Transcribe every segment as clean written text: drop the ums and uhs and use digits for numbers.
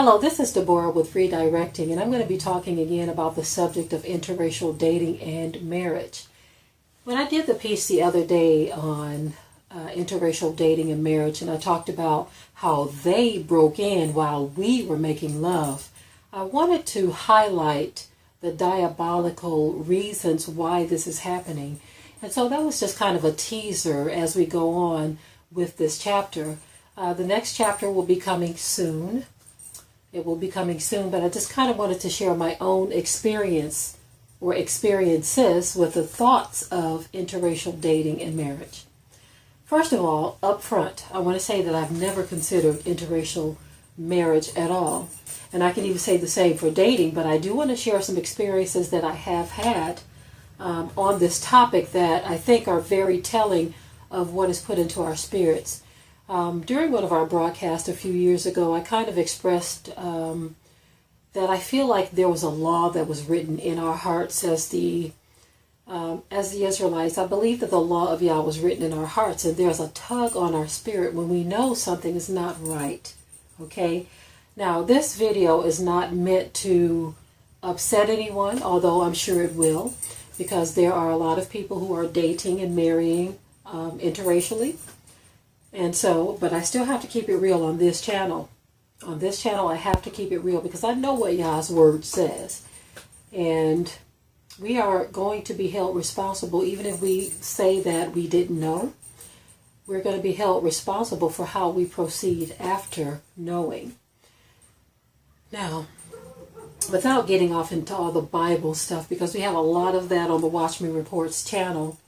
Hello, this is Deborah with Redirecting, and I'm going to be talking again about the subject of interracial dating and marriage. When I did the piece the other day on interracial dating and marriage, and I talked about how they broke in while we were making love, I wanted to highlight the diabolical reasons why this is happening. And so that was just kind of a teaser as we go on with this chapter. The next chapter will be coming soon. It will be coming soon, but I just kind of wanted to share my own experience or experiences with the thoughts of interracial dating and marriage. First of all, up front, I want to say that I've never considered interracial marriage at all. And I can even say the same for dating, but I do want to share some experiences that I have had on this topic that I think are very telling of what is put into our spirits. During one of our broadcasts a few years ago, I kind of expressed that I feel like there was a law that was written in our hearts as the Israelites. I believe that the law of Yah was written in our hearts, and there's a tug on our spirit when we know something is not right. Okay? Now, this video is not meant to upset anyone, although I'm sure it will, because there are a lot of people who are dating and marrying interracially. And so, but I still have to keep it real on this channel. On this channel, I have to keep it real because I know what Yah's word says. And we are going to be held responsible, even if we say that we didn't know. We're going to be held responsible for how we proceed after knowing. Now, without getting off into all the Bible stuff, because we have a lot of that on the Watch Me Reports channel.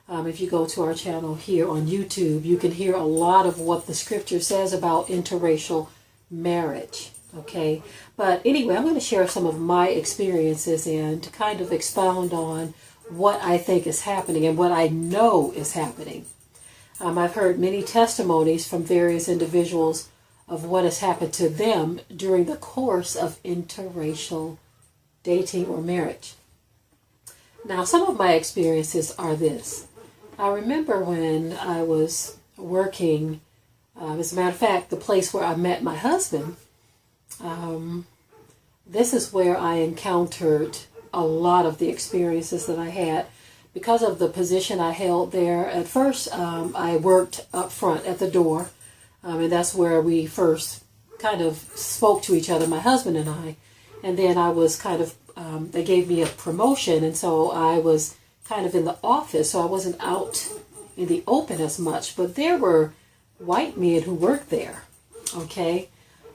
If you go to our channel here on YouTube, you can hear a lot of what the scripture says about interracial marriage. Okay, but anyway, I'm going to share some of my experiences and kind of expound on what I think is happening and what I know is happening. I've heard many testimonies from various individuals of what has happened to them during the course of interracial dating or marriage. Now, some of my experiences are this. I remember when I was working, as a matter of fact, the place where I met my husband, this is where I encountered a lot of the experiences that I had because of the position I held there. At first, I worked up front at the door, and that's where we first kind of spoke to each other, my husband and I. And then I was kind of, they gave me a promotion, and so I was kind of in the office, so I wasn't out in the open as much, but there were white men who worked there, okay,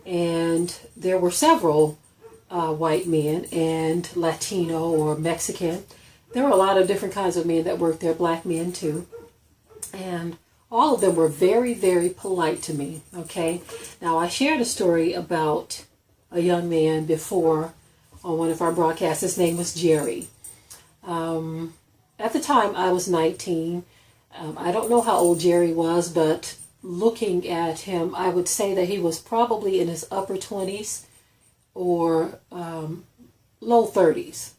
and there were several white men and Latino or Mexican. There were a lot of different kinds of men that worked there, black men too, and all of them were very, very polite to me, okay. Now, I shared a story about a young man before on one of our broadcasts. His name was Jerry. At the time, I was 19. I don't know how old Jerry was, but looking at him, I would say that he was probably in his upper 20s or low 30s.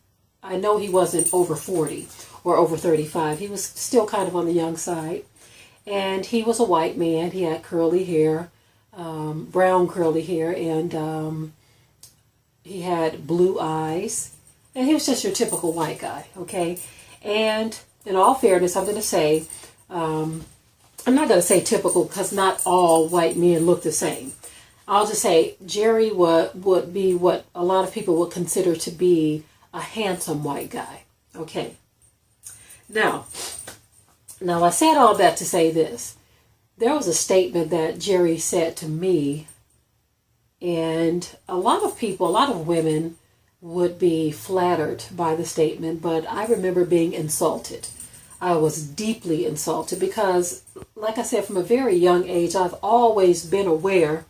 I know he wasn't over 40 or over 35. He was still kind of on the young side. And he was a white man. He had curly hair, brown curly hair, and he had blue eyes. And he was just your typical white guy, okay? And in all fairness, I'm going to say, I'm not going to say typical because not all white men look the same. I'll just say Jerry would be what a lot of people would consider to be a handsome white guy. Okay. Now I said all that to say this. There was a statement that Jerry said to me, and a lot of people, a lot of women would be flattered by the statement, but I remember being insulted. I was deeply insulted because, like I said, from a very young age, I've always been aware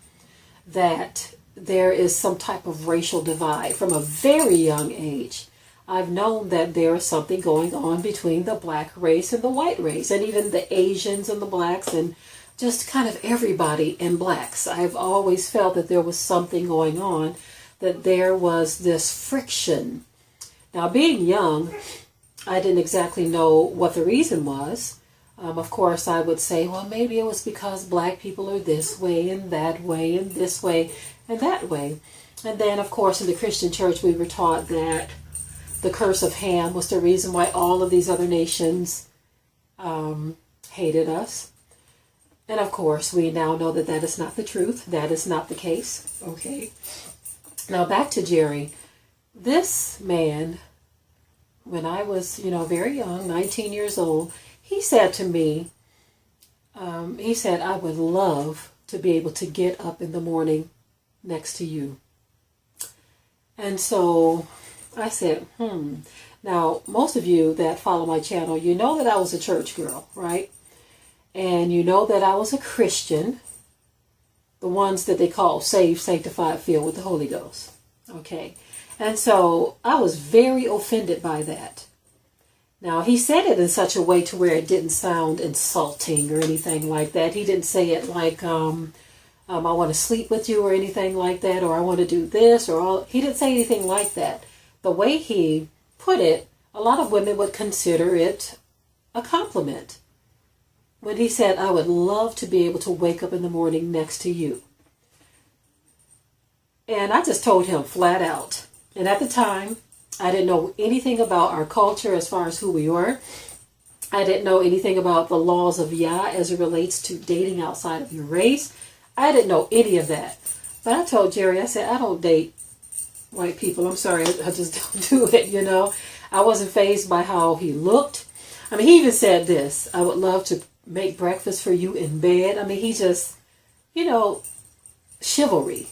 that there is some type of racial divide. From a very young age, I've known that there is something going on between the black race and the white race, and even the Asians and the blacks, and just kind of everybody in blacks. I've always felt that there was something going on, that there was this friction. Now, being young, I didn't exactly know what the reason was. Of course, I would say, well, maybe it was because black people are this way and that way and this way. and that way. And then, of course, in the Christian church, we were taught that the curse of Ham was the reason why all of these other nations hated us. And of course, we now know that that is not the truth. That is not the case. Okay. Now back to Jerry. This man, when I was, very young, 19 years old, he said to me, he said, I would love to be able to get up in the morning next to you. And so I said, Now, most of you that follow my channel, you know that I was a church girl, right? And you know that I was a Christian, the ones that they call saved, sanctified, filled with the Holy Ghost. Okay. And so I was very offended by that. Now, he said it in such a way to where it didn't sound insulting or anything like that. He didn't say it like, I want to sleep with you or anything like that, or I want to do this, or all. He didn't say anything like that. The way he put it, a lot of women would consider it a compliment. When he said, I would love to be able to wake up in the morning next to you. And I just told him flat out. And at the time, I didn't know anything about our culture as far as who we were. I didn't know anything about the laws of Yah as it relates to dating outside of your race. I didn't know any of that. But I told Jerry, I said, I don't date white people. I'm sorry, I just don't do it, I wasn't fazed by how he looked. I mean, he even said this, I would love to make breakfast for you in bed. I mean, he just, chivalry.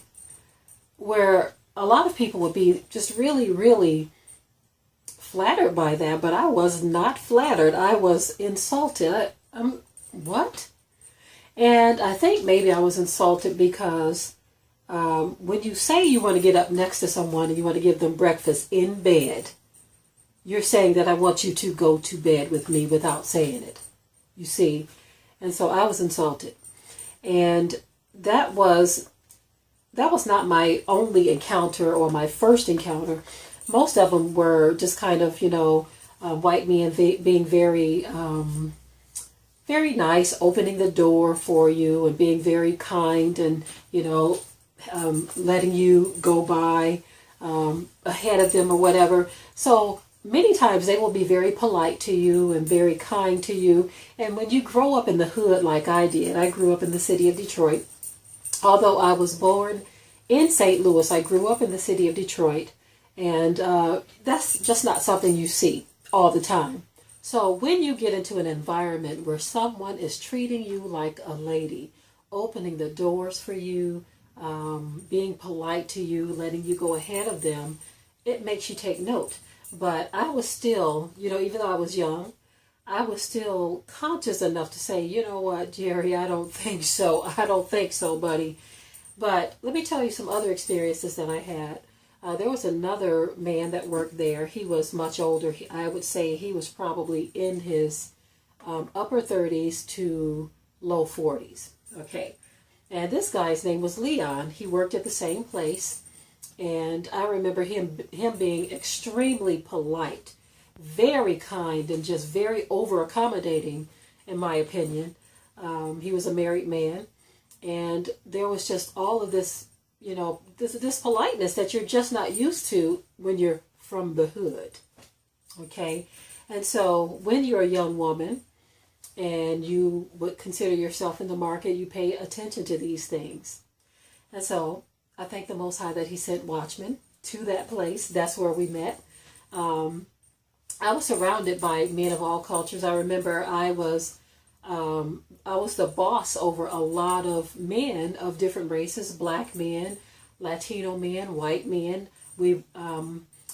Where a lot of people would be just really, really flattered by that, but I was not flattered. I was insulted. What? And I think maybe I was insulted because when you say you want to get up next to someone and you want to give them breakfast in bed, you're saying that I want you to go to bed with me without saying it. You see? And so I was insulted. And that was not my only encounter or my first encounter. Most of them were just kind of, white men being very, very nice, opening the door for you and being very kind and, letting you go by ahead of them or whatever. So many times they will be very polite to you and very kind to you. And when you grow up in the hood like I did, I grew up in the city of Detroit. Although I was born in St. Louis, I grew up in the city of Detroit. And that's just not something you see all the time. So when you get into an environment where someone is treating you like a lady, opening the doors for you, being polite to you, letting you go ahead of them, it makes you take note. But I was still, even though I was young, I was still conscious enough to say, you know what, Jerry, I don't think so. I don't think so, buddy. But let me tell you some other experiences that I had. There was another man that worked there. He was much older. I would say he was probably in his upper 30s to low 40s. Okay. And this guy's name was Leon. He worked at the same place. And I remember him being extremely polite, very kind, and just very over-accommodating, in my opinion. He was a married man. And there was just all of this, this politeness that you're just not used to when you're from the hood. Okay? And so when you're a young woman and you would consider yourself in the market, you pay attention to these things. And so I thank the Most High that he sent watchmen to that place. That's where we met. I was surrounded by men of all cultures. I remember I was the boss over a lot of men of different races, black men, Latino men, white men.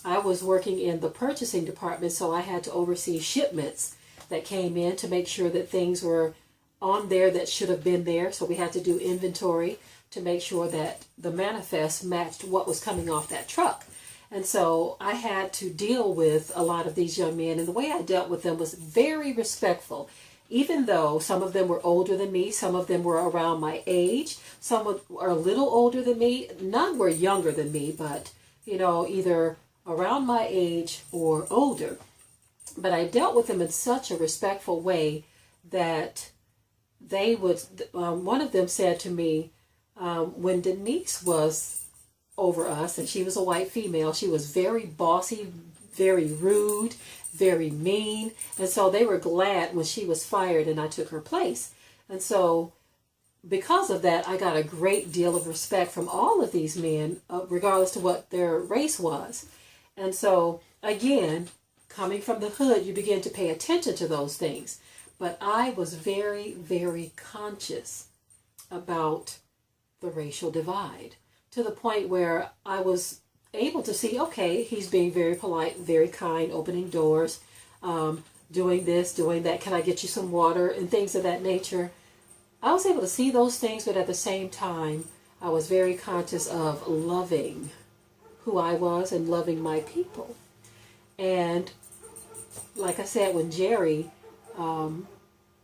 I was working in the purchasing department, so I had to oversee shipments that came in to make sure that things were on there that should have been there. So we had to do inventory to make sure that the manifest matched what was coming off that truck. And so I had to deal with a lot of these young men, and the way I dealt with them was very respectful. Even though some of them were older than me, some of them were around my age, some were a little older than me, none were younger than me, but, either around my age or older. But I dealt with them in such a respectful way that they would, one of them said to me, When Denise was over us, and she was a white female, she was very bossy, very rude, very mean. And so they were glad when she was fired and I took her place. And so because of that, I got a great deal of respect from all of these men, regardless to what their race was. And so, again, coming from the hood, you begin to pay attention to those things. But I was very, very conscious about the racial divide, to the point where I was able to see, okay, he's being very polite, very kind, opening doors, doing this, doing that. Can I get you some water? And things of that nature. I was able to see those things, but at the same time, I was very conscious of loving who I was and loving my people. And like I said, when Jerry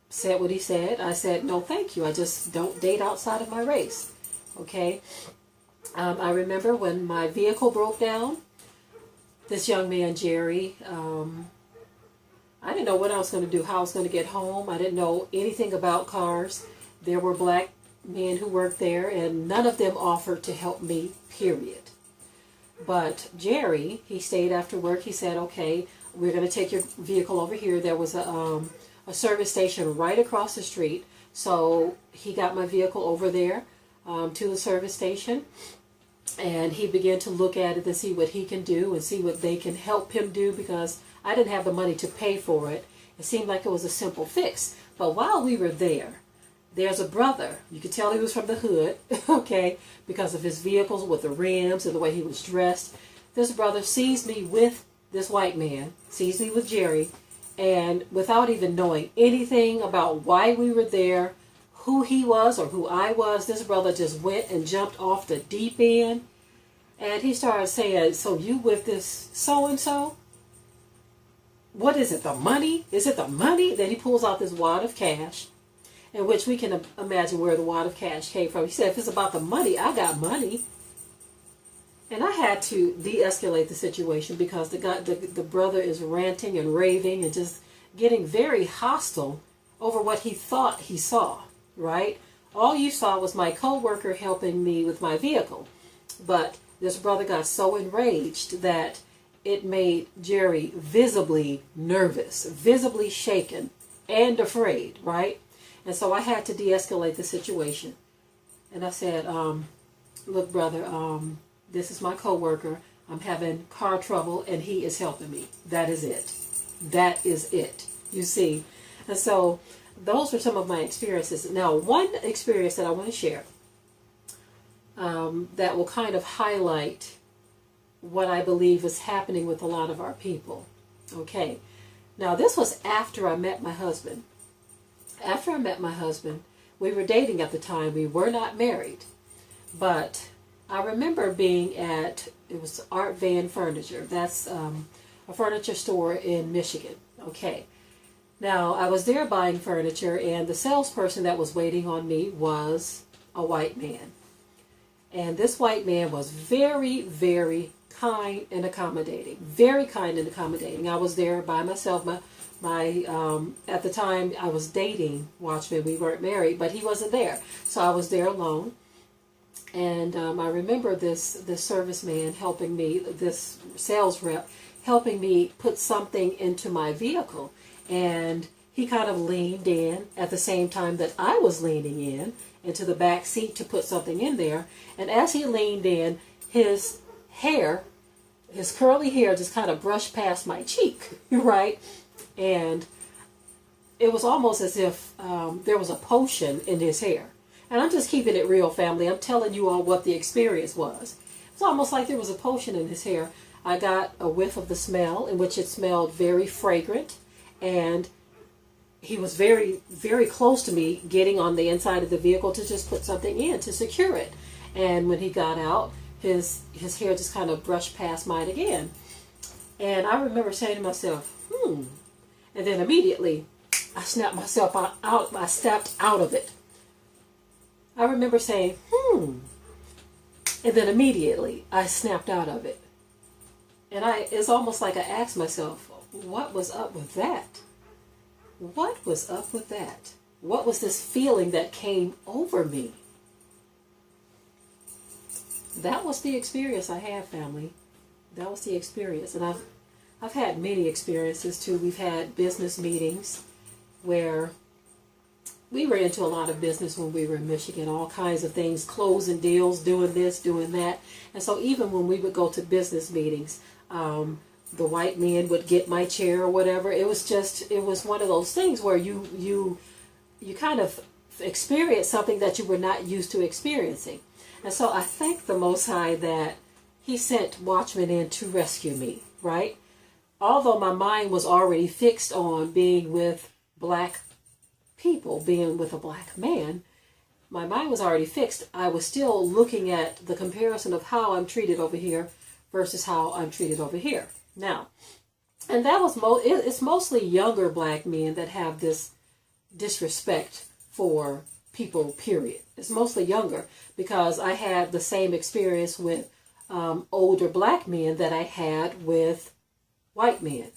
said what he said, I said, no, thank you. I just don't date outside of my race. Okay. I remember when my vehicle broke down, this young man, Jerry, I didn't know what I was going to do, how I was going to get home. I didn't know anything about cars. There were black men who worked there, and none of them offered to help me, period. But Jerry, he stayed after work. He said, okay, we're going to take your vehicle over here. There was a service station right across the street. So he got my vehicle over there to the service station. And he began to look at it and see what he can do and see what they can help him do, because I didn't have the money to pay for it. It seemed like it was a simple fix. But while we were there, there's a brother. You could tell he was from the hood, okay, because of his vehicles with the rims and the way he was dressed. This brother sees me with this white man, sees me with Jerry, and without even knowing anything about why we were there, who he was or who I was, this brother just went and jumped off the deep end. And he started saying, so you with this so-and-so? What is it, the money? Is it the money? Then he pulls out this wad of cash, in which we can imagine where the wad of cash came from. He said, if it's about the money, I got money. And I had to de-escalate the situation, because the brother is ranting and raving and just getting very hostile over what he thought he saw, right? All you saw was my co-worker helping me with my vehicle. But this brother got so enraged that it made Jerry visibly nervous, visibly shaken and afraid, right? And so I had to de-escalate the situation. And I said, look, brother, this is my coworker. I'm having car trouble and he is helping me. That is it. That is it. You see? And so those were some of my experiences. Now, one experience that I want to share that will kind of highlight what I believe is happening with a lot of our people. Okay. Now, this was after I met my husband. After I met my husband, we were dating at the time. We were not married. But I remember being at, it was Art Van Furniture. That's a furniture store in Michigan. Okay. Now, I was there buying furniture, and the salesperson that was waiting on me was a white man. And this white man was very, very kind and accommodating. Very kind and accommodating. I was there by myself. At the time I was dating Watchman. We weren't married, but he wasn't there. So I was there alone. And I remember this serviceman helping me, this sales rep, helping me put something into my vehicle. And he kind of leaned in at the same time that I was leaning in into the back seat to put something in there. And as he leaned in, his hair, his curly hair just kind of brushed past my cheek, right? And it was almost as if there was a potion in his hair. And I'm just keeping it real, family. I'm telling you all what the experience was. It's almost like there was a potion in his hair. I got a whiff of the smell, in which it smelled very fragrant. And he was very, very close to me, getting on the inside of the vehicle to just put something in to secure it. And when he got out, his hair just kind of brushed past mine again. And I remember saying to myself, And then immediately, I snapped myself out. I stepped out of it. I remember saying, And then immediately, I snapped out of it. And it's almost like I asked myself, what was up with that? What was up with that? What was this feeling that came over me? that was the experience I had, family. That was the experience. And I've had many experiences too. We've had business meetings where we were into a lot of business when we were in Michigan, all kinds of things, closing deals, doing this, doing that. And so even when we would go to business meetings, the white men would get my chair or whatever. It was one of those things where you kind of experience something that you were not used to experiencing. And so I thank the Most High that he sent watchmen in to rescue me, right? Although my mind was already fixed on being with black people, being with a black man, my mind was already fixed. I was still looking at the comparison of how I'm treated over here versus how I'm treated over here. Now, and that was it's mostly younger black men that have this disrespect for people, period. It's mostly younger, because I had the same experience with older black men that I had with white men.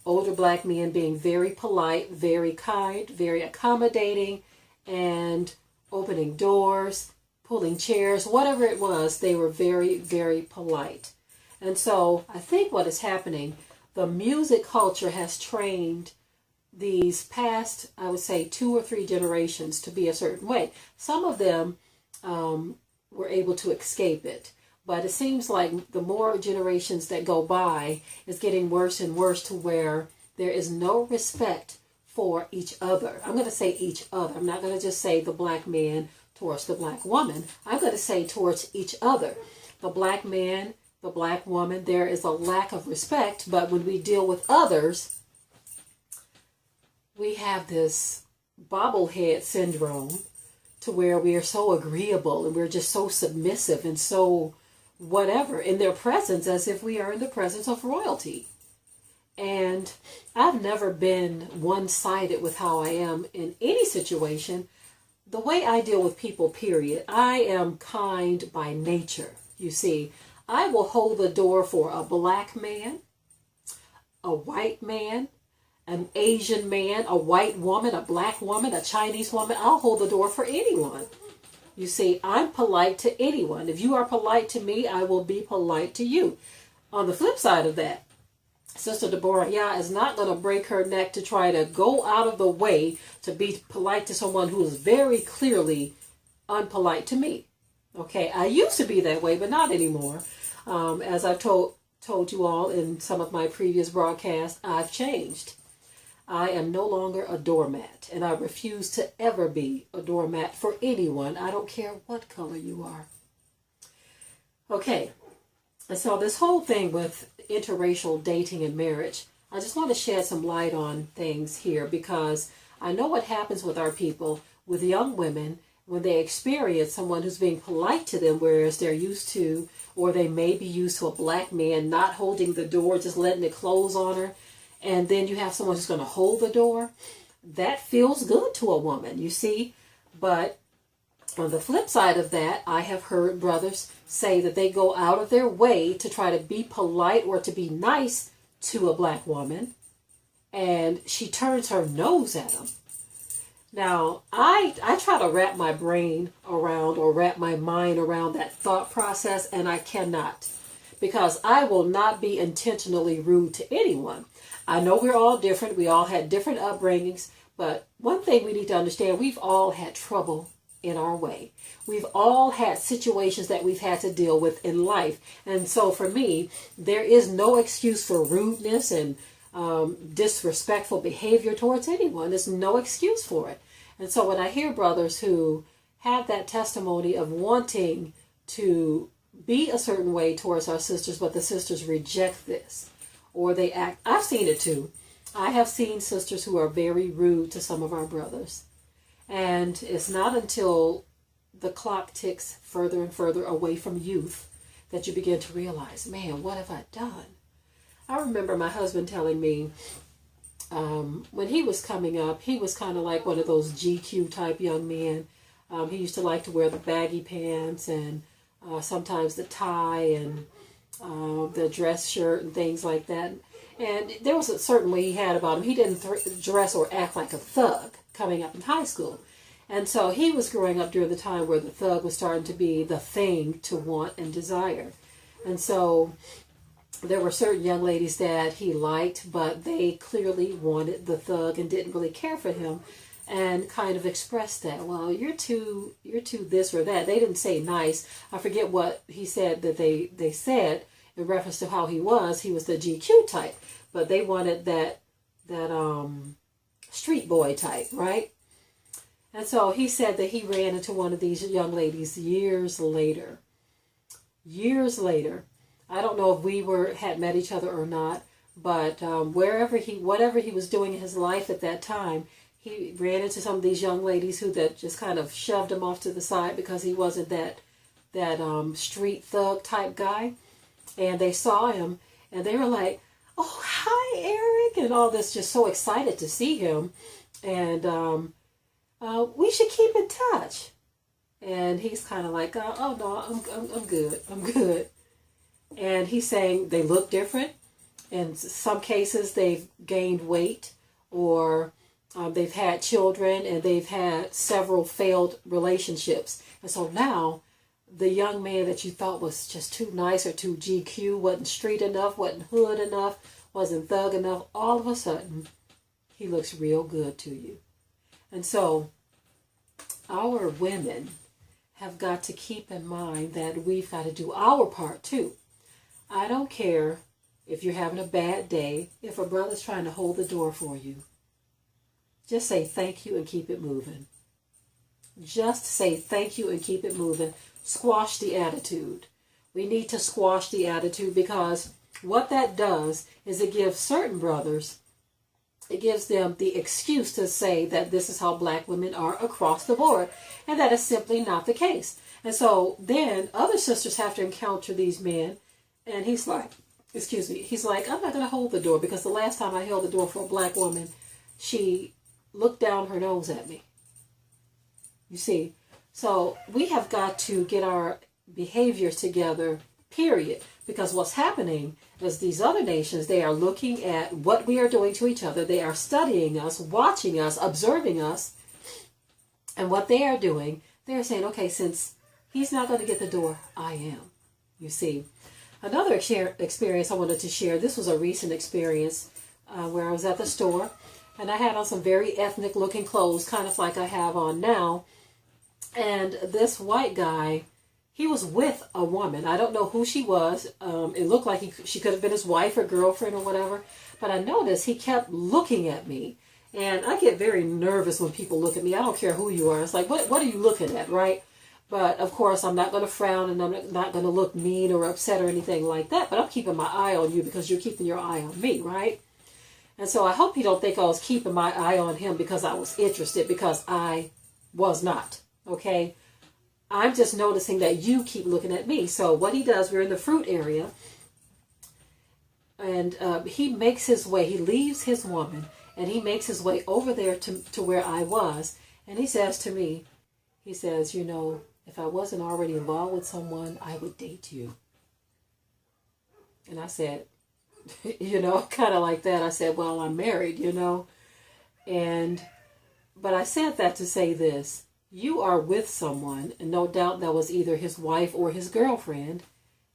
Older black men being very polite, very kind, very accommodating, and opening doors, pulling chairs, whatever it was, they were very, very polite. And so I think what is happening, the music culture has trained these past, I would say, 2 or 3 generations to be a certain way. Some of them were able to escape it. But it seems like the more generations that go by, it's getting worse and worse to where there is no respect for each other. I'm going to say each other. I'm not going to just say the black man towards the black woman. I'm going to say towards each other. The black man, the black woman, there is a lack of respect. But when we deal with others, we have this bobblehead syndrome to where we are so agreeable and we're just so submissive and so whatever in their presence, as if we are in the presence of royalty. And I've never been one-sided with how I am in any situation. The way I deal with people, period, I am kind by nature. You see, I will hold the door for a black man, a white man, an Asian man, a white woman, a black woman, a Chinese woman. I'll hold the door for anyone. You see, I'm polite to anyone. If you are polite to me, I will be polite to you. On the flip side of that, Sister Deborah is not going to break her neck to try to go out of the way to be polite to someone who is very clearly unpolite to me. Okay, I used to be that way, but not anymore. As I've told you all in some of my previous broadcasts, I've changed. I am no longer a doormat, and I refuse to ever be a doormat for anyone. I don't care what color you are. Okay, and so this whole thing with interracial dating and marriage, I just want to shed some light on things here, because I know what happens with our people, with young women, when they experience someone who's being polite to them, whereas they're used to, or they may be used to a black man not holding the door, just letting it close on her. And then you have someone who's going to hold the door. That feels good to a woman, you see. But on the flip side of that, I have heard brothers say that they go out of their way to try to be polite or to be nice to a black woman, and she turns her nose at them. Now, I try to wrap my brain around, or wrap my mind around that thought process, and I cannot. Because I will not be intentionally rude to anyone. I know we're all different. We all had different upbringings. But one thing we need to understand, we've all had trouble in our way. We've all had situations that we've had to deal with in life. And so for me, there is no excuse for rudeness and disrespectful behavior towards anyone. There's no excuse for it. And so when I hear brothers who have that testimony of wanting to be a certain way towards our sisters, but the sisters reject this, or they act, I've seen it too. I have seen sisters who are very rude to some of our brothers. And it's not until the clock ticks further and further away from youth that you begin to realize, man, what have I done? I remember my husband telling me when he was coming up, he was kind of like one of those GQ type young men. He used to like to wear the baggy pants and sometimes the tie and the dress shirt and things like that. And there was a certain way he had about him. He didn't dress or act like a thug coming up in high school. And so he was growing up during the time where the thug was starting to be the thing to want and desire. And so there were certain young ladies that he liked, but they clearly wanted the thug and didn't really care for him, and kind of expressed that, well, you're too this or that. They didn't say nice. I forget what he said that they said in reference to how he was. He was the GQ type, but they wanted that street boy type, right? And so he said that he ran into one of these young ladies years later. Years later. I don't know if we had met each other or not, but whatever he was doing in his life at that time, he ran into some of these young ladies that just kind of shoved him off to the side because he wasn't that street thug type guy. And they saw him and they were like, "Oh, hi, Eric," and all this, just so excited to see him. And we should keep in touch. And he's kind of like, "Oh no, I'm good. I'm good." And he's saying they look different. In some cases, they've gained weight, or they've had children, and they've had several failed relationships. And so now, the young man that you thought was just too nice or too GQ, wasn't street enough, wasn't hood enough, wasn't thug enough, all of a sudden, he looks real good to you. And so, our women have got to keep in mind that we've got to do our part too. I don't care if you're having a bad day, if a brother's trying to hold the door for you. Just say thank you and keep it moving. Just say thank you and keep it moving. Squash the attitude. We need to squash the attitude, because what that does is it gives certain brothers, it gives them the excuse to say that this is how black women are across the board. And that is simply not the case. And so then other sisters have to encounter these men. And he's like, I'm not going to hold the door, because the last time I held the door for a black woman, she looked down her nose at me. You see, so we have got to get our behaviors together, period. Because what's happening is these other nations, they are looking at what we are doing to each other. They are studying us, watching us, observing us. And what they are doing, they're saying, okay, since he's not going to get the door, I am. You see. Another experience I wanted to share, this was a recent experience where I was at the store, and I had on some very ethnic looking clothes, kind of like I have on now. And this white guy, he was with a woman. I don't know who she was. It looked like she could have been his wife or girlfriend or whatever. But I noticed he kept looking at me. And I get very nervous when people look at me. I don't care who you are. It's like, what are you looking at, right? But, of course, I'm not going to frown, and I'm not going to look mean or upset or anything like that. But I'm keeping my eye on you because you're keeping your eye on me, right? And so I hope you don't think I was keeping my eye on him because I was interested, because I was not, okay? I'm just noticing that you keep looking at me. So what he does, we're in the fruit area, and he makes his way. He leaves his woman, and he makes his way over there to where I was. And he says to me, he says, you know, if I wasn't already involved with someone, I would date you. And I said, you know, kind of like that. I said, well, I'm married, you know. But I said that to say this. You are with someone, and no doubt that was either his wife or his girlfriend,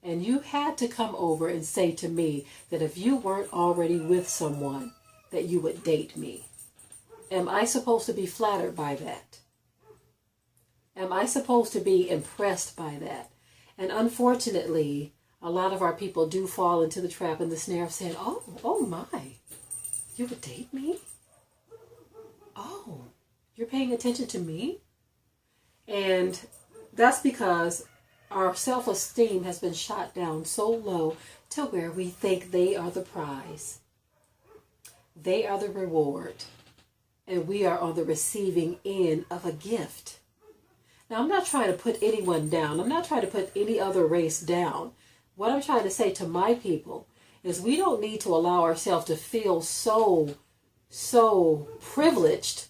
and you had to come over and say to me that if you weren't already with someone, that you would date me. Am I supposed to be flattered by that? Am I supposed to be impressed by that? And unfortunately, a lot of our people do fall into the trap and the snare of saying, oh my, you would date me? Oh, you're paying attention to me? And that's because our self-esteem has been shot down so low to where we think they are the prize. They are the reward. And we are on the receiving end of a gift. Now, I'm not trying to put anyone down. I'm not trying to put any other race down. What I'm trying to say to my people is we don't need to allow ourselves to feel so privileged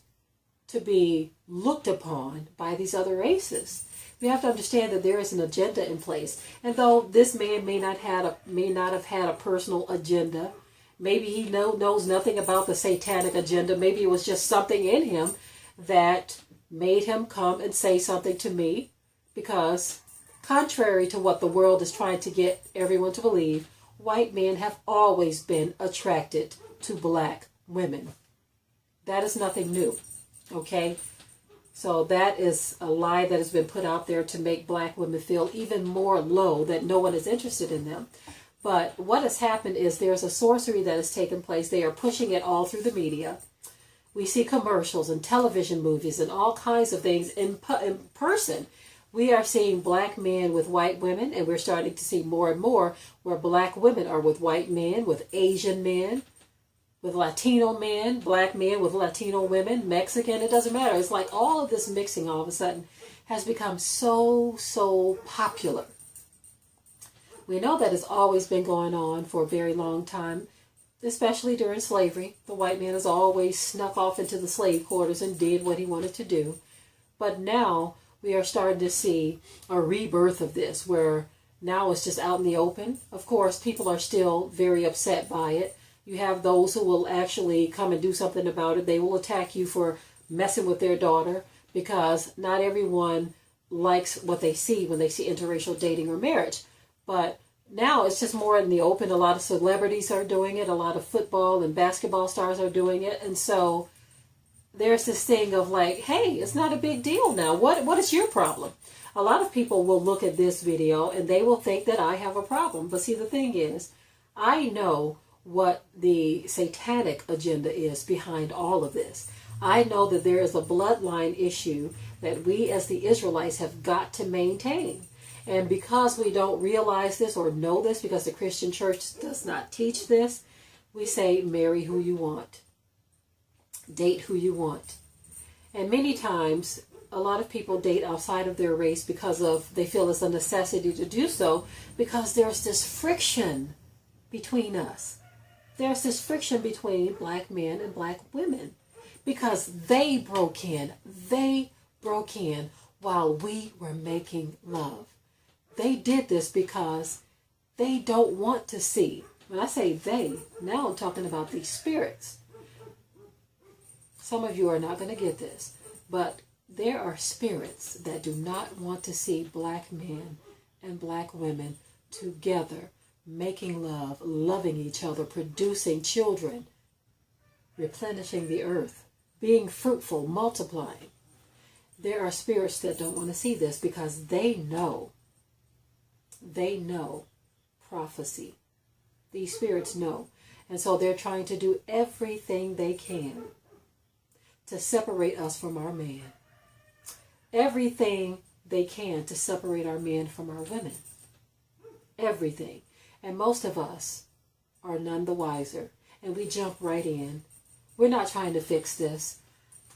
to be looked upon by these other races. We have to understand that there is an agenda in place. And though this man may not have had a personal agenda, maybe he knows nothing about the satanic agenda, maybe it was just something in him that made him come and say something to me, because contrary to what the world is trying to get everyone to believe, white men have always been attracted to black women. That is nothing new, okay? So that is a lie that has been put out there to make black women feel even more low, that no one is interested in them. But what has happened is there's a sorcery that has taken place. They are pushing it all through the media. We see commercials and television movies and all kinds of things in person. We are seeing black men with white women, and we're starting to see more and more where black women are with white men, with Asian men, with Latino men, black men with Latino women, Mexican, it doesn't matter. It's like all of this mixing all of a sudden has become so popular. We know that it's always been going on for a very long time, especially during slavery. The white man has always snuck off into the slave quarters and did what he wanted to do. But now we are starting to see a rebirth of this, where now it's just out in the open. Of course, people are still very upset by it. You have those who will actually come and do something about it. They will attack you for messing with their daughter, because not everyone likes what they see when they see interracial dating or marriage. But now it's just more in the open. A lot of celebrities are doing it. A lot of football and basketball stars are doing it. And so there's this thing of like, hey, it's not a big deal now. What is your problem? A lot of people will look at this video and they will think that I have a problem. But see, the thing is, I know what the satanic agenda is behind all of this. I know that there is a bloodline issue that we as the Israelites have got to maintain. And because we don't realize this or know this, because the Christian church does not teach this, we say marry who you want, date who you want. And many times, a lot of people date outside of their race because they feel it's a necessity to do so, because there's this friction between us. There's this friction between black men and black women, because they broke in while we were making love. They did this because they don't want to see. When I say they, now I'm talking about these spirits. Some of you are not going to get this, but there are spirits that do not want to see black men and black women together, making love, loving each other, producing children, replenishing the earth, being fruitful, multiplying. There are spirits that don't want to see this because they know prophecy. These spirits know. And so they're trying to do everything they can to separate us from our man. Everything they can to separate our men from our women. Everything. And most of us are none the wiser. And we jump right in. We're not trying to fix this.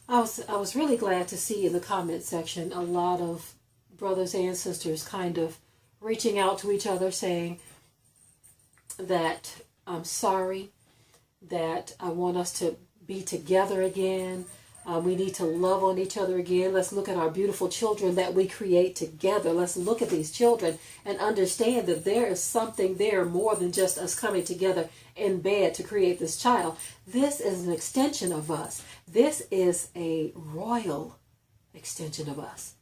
I was really glad to see in the comment section a lot of brothers and sisters kind of reaching out to each other saying that I'm sorry, that I want us to be together again. We need to love on each other again. Let's look at our beautiful children that we create together. Let's look at these children and understand that there is something there more than just us coming together in bed to create this child. This is an extension of us. This is a royal extension of us.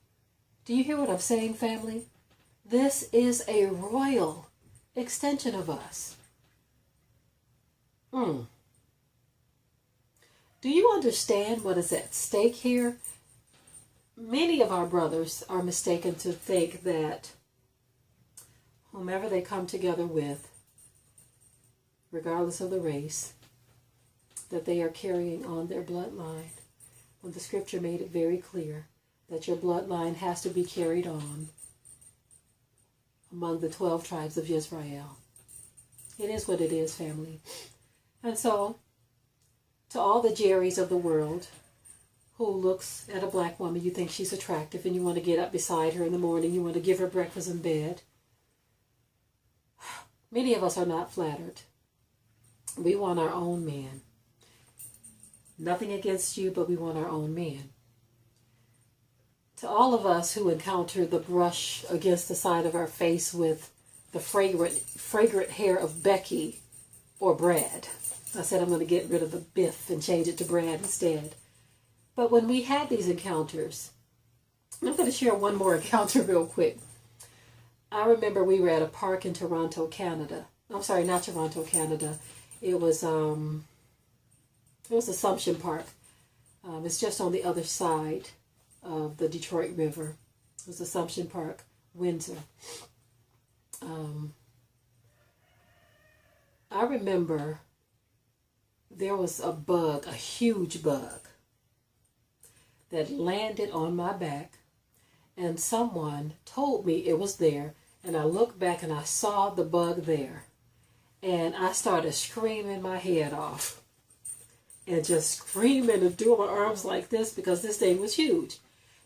Do you hear what I'm saying, family? This is a royal extension of us. Do you understand what is at stake here? Many of our brothers are mistaken to think that whomever they come together with, regardless of the race, that they are carrying on their bloodline, when the scripture made it very clear that your bloodline has to be carried on among the 12 tribes of Israel. It is what it is, family. And so, to all the Jerrys of the world who looks at a black woman, you think she's attractive and you want to get up beside her in the morning, you want to give her breakfast in bed. Many of us are not flattered. We want our own man. Nothing against you, but we want our own man. To all of us who encounter the brush against the side of our face with the fragrant hair of Becky or Brad. I said I'm going to get rid of the Biff and change it to Brad instead. But when we had these encounters, I'm going to share one more encounter real quick. I remember we were at a park in Toronto, Canada. I'm sorry, not Toronto, Canada. It was Assumption Park. It's just on the other side of the Detroit River. It was Assumption Park, Windsor. I remember there was a bug, a huge bug, that landed on my back, and someone told me it was there, and I looked back and I saw the bug there, and I started screaming my head off, and just screaming and doing my arms like this because this thing was huge.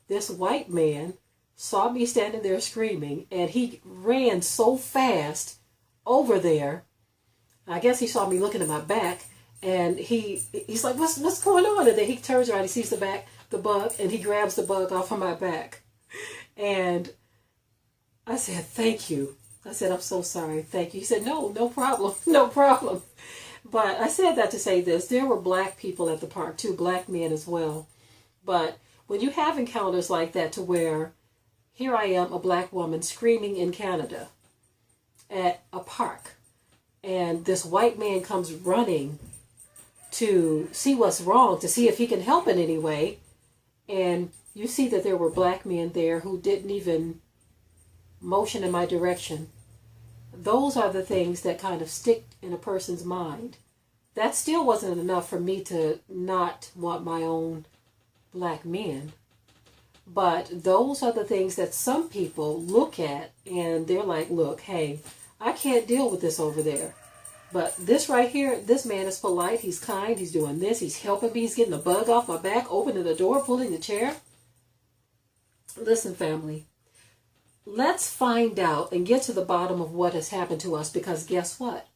This white man saw me standing there screaming, and he ran so fast over there. I guess he saw me looking at my back, and he's like, what's going on? And then he turns around, he sees the bug, and he grabs the bug off of my back. And I said, thank you. I said, I'm so sorry. Thank you. He said, no problem. No problem. But I said that to say this. There were black people at the park too, black men as well. But when you have encounters like that to where here I am, a black woman screaming in Canada at a park, and this white man comes running to see what's wrong, to see if he can help in any way. And you see that there were black men there who didn't even motion in my direction. Those are the things that kind of stick in a person's mind. That still wasn't enough for me to not want my own black men. But those are the things that some people look at and they're like, look, hey, I can't deal with this over there. But this right here, this man is polite, he's kind, he's doing this, he's helping me, he's getting the bug off my back, opening the door, pulling the chair. Listen, family, let's find out and get to the bottom of what has happened to us, because guess what?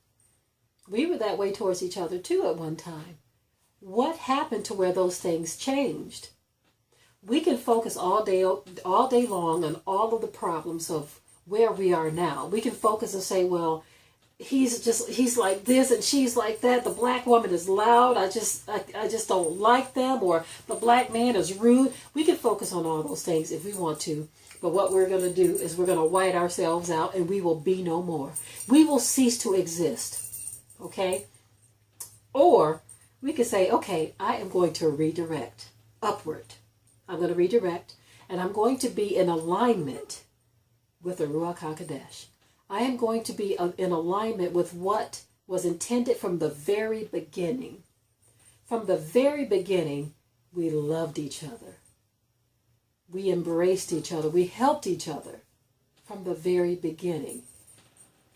We were that way towards each other too at one time. What happened to where those things changed? We can focus all day long on all of the problems of where we are now. We can focus and say, well, he's like this and she's like that. The black woman is loud. I just don't like them. Or the black man is rude. We can focus on all those things if we want to. But what we're going to do is we're going to white ourselves out and we will be no more. We will cease to exist. Okay? Or we could say, okay, I am going to redirect upward. I'm going to redirect, and I'm going to be in alignment with the Ruach HaKodesh. I am going to be in alignment with what was intended from the very beginning. From the very beginning, we loved each other. We embraced each other. We helped each other from the very beginning.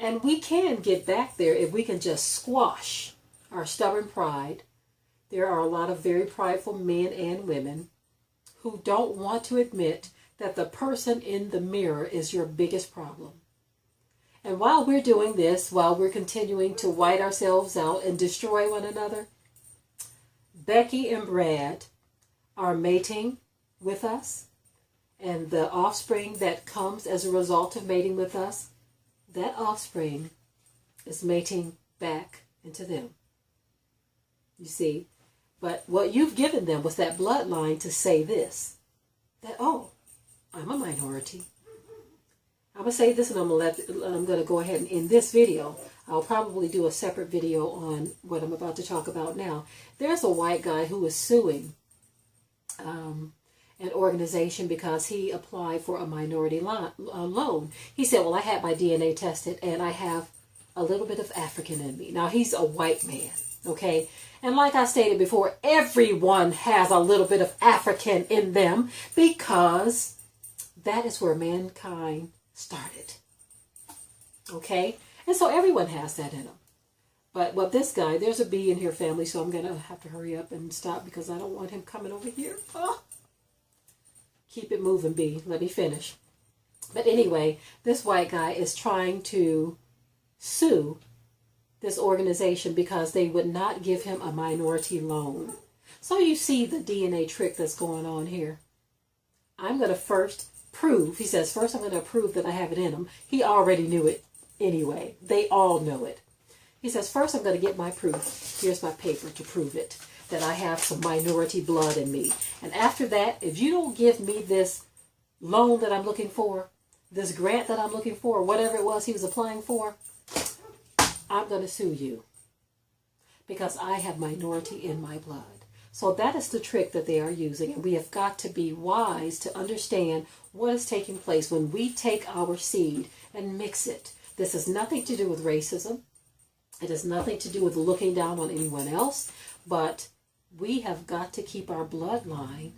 And we can get back there if we can just squash our stubborn pride. There are a lot of very prideful men and women who don't want to admit that the person in the mirror is your biggest problem. And while we're doing this, while we're continuing to white ourselves out and destroy one another, Becky and Brad are mating with us, and the offspring that comes as a result of mating with us, that offspring is mating back into them. You see? But what you've given them was that bloodline to say this, that, oh, I'm a minority. I'm going to say this, and I'm going to go ahead and end this video. I'll probably do a separate video on what I'm about to talk about now. There's a white guy who is suing an organization because he applied for a minority loan. He said, well, I had my DNA tested, and I have a little bit of African in me. Now, he's a white man, okay? And like I stated before, everyone has a little bit of African in them because that is where mankind started. Okay? And so everyone has that in them. But what this guy, there's a bee in here, family, so I'm going to have to hurry up and stop because I don't want him coming over here. Oh. Keep it moving, bee. Let me finish. But anyway, this white guy is trying to sue this organization because they would not give him a minority loan. So you see the DNA trick that's going on here. I'm going to first prove, he says, first I'm going to prove that I have it in him. He already knew it anyway. They all know it. He says, first I'm going to get my proof. Here's my paper to prove it. that I have some minority blood in me. And after that, if you don't give me this loan that I'm looking for, this grant that I'm looking for, whatever it was he was applying for, I'm going to sue you because I have minority in my blood. So that is the trick that they are using. And we have got to be wise to understand what is taking place when we take our seed and mix it. This has nothing to do with racism. It has nothing to do with looking down on anyone else. But we have got to keep our bloodline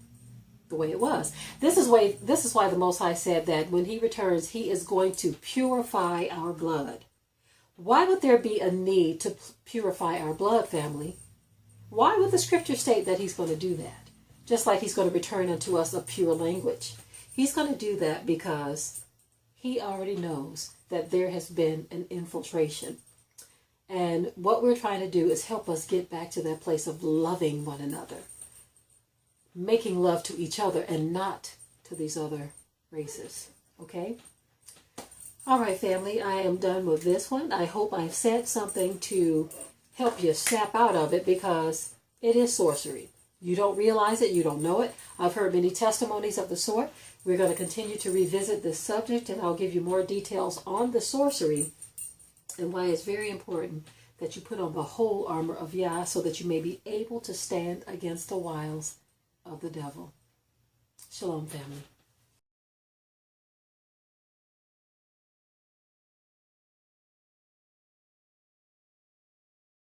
the way it was. This is why the Most High said that when he returns, he is going to purify our blood. Why would there be a need to purify our blood, family? Why would the scripture state that he's going to do that? Just like he's going to return unto us a pure language. He's going to do that because he already knows that there has been an infiltration. And what we're trying to do is help us get back to that place of loving one another. Making love to each other and not to these other races. Okay? All right, family, I am done with this one. I hope I've said something to help you snap out of it because it is sorcery. You don't realize it. You don't know it. I've heard many testimonies of the sort. We're going to continue to revisit this subject, and I'll give you more details on the sorcery and why it's very important that you put on the whole armor of Yah so that you may be able to stand against the wiles of the devil. Shalom, family.